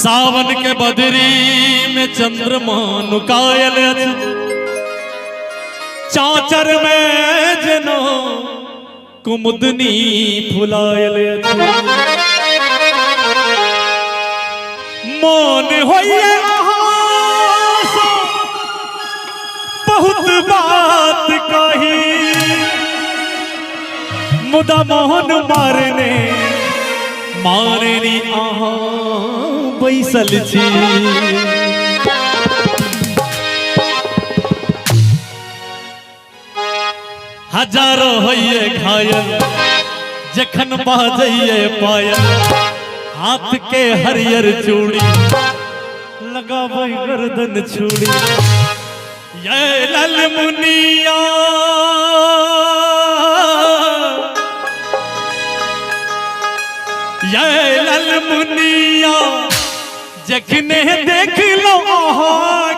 सावन के बदरी में चंद्रमा नुकायल चाचर में जनो कुमुदनी फुलायल मन होइए बहुत बात कही मुदा मोहन मारने आहा बैसल छी हजारों होइए घायल जखन बाजइए पायल हाथ के हरियर चूड़ी लगावे गर्दन छुड़ी ये लल मुनिया मुनिया जखने देख लो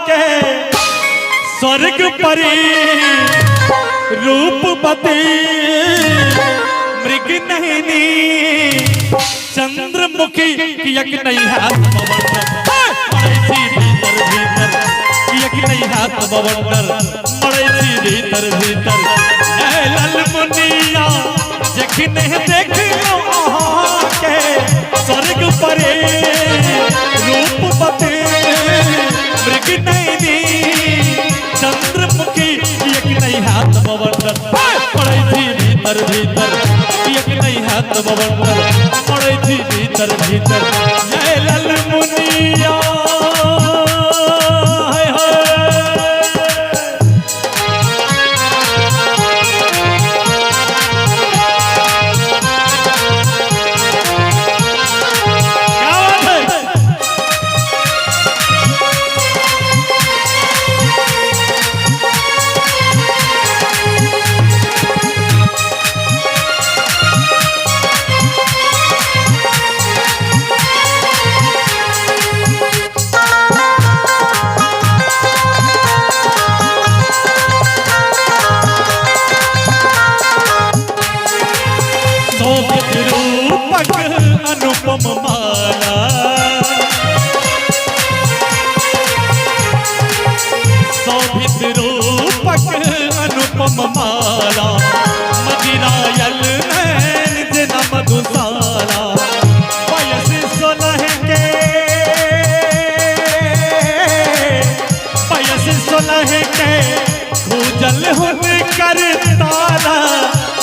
के स्वर्ग परी रूप बती मृग नैनी चंद्रमुखी यक नहीं हाथ भीतर भीतर यक नहीं हाथ बवंडर मरे थी भीतर भीतर लल मुनिया जखने देख लो के स्वर्ग परे रूप बते मृग नैनी चंद्रमुखी एक नहीं हाथ बवंडर पड़े थी भीतर भीतर एक नहीं हाथ बवंडर पड़े थी भीतर भीतर जय लल मुनिया अनुपम माला शोभित रूपक अनुपम माला मदिरायल नैन जना मधुशाला वयस 16 के वयस 16 के खूजल हुन कर तारा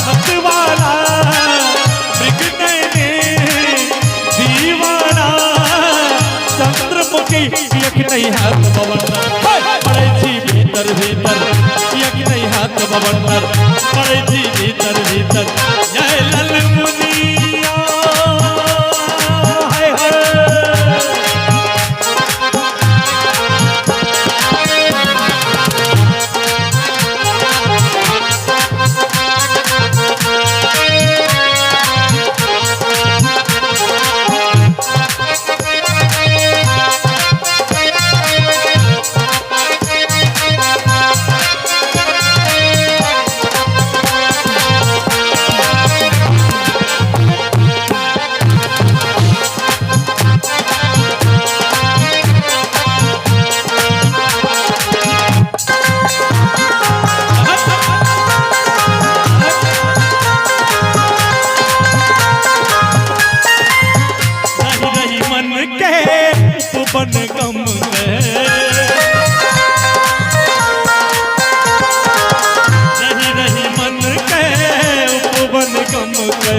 मतवाला यक नहीं हाथ बवंडर पड़े थी भीतर भीतर यक नहीं हाथ बवंडर पड़े थी भीतर भीतर जय लल मुनिया हाय बन गम नहीं नहीं मन के उपवन गम के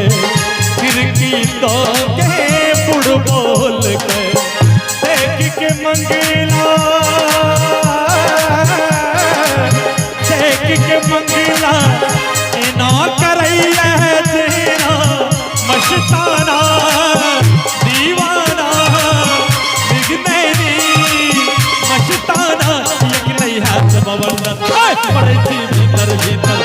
खिड़की तो के बुढ़ बोल के देख के मंगला देख के मंगला ना करैया तेरा मस्ताना दीवाना बवंडर पड़े थी भीतर भीतर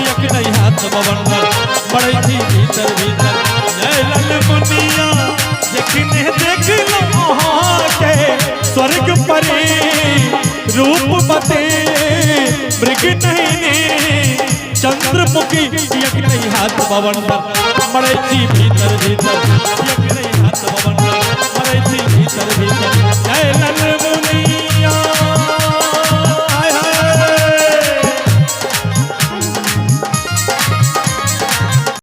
यक नहीं हाथ बवंडर पड़े थी भीतर भीतर जय लल मुनिया जखने देख लो के स्वर्ग परे रूप बते मृग नैनी चंद्रमुखी यक नहीं हाथ बवंडर पड़े थी भीतर भीतर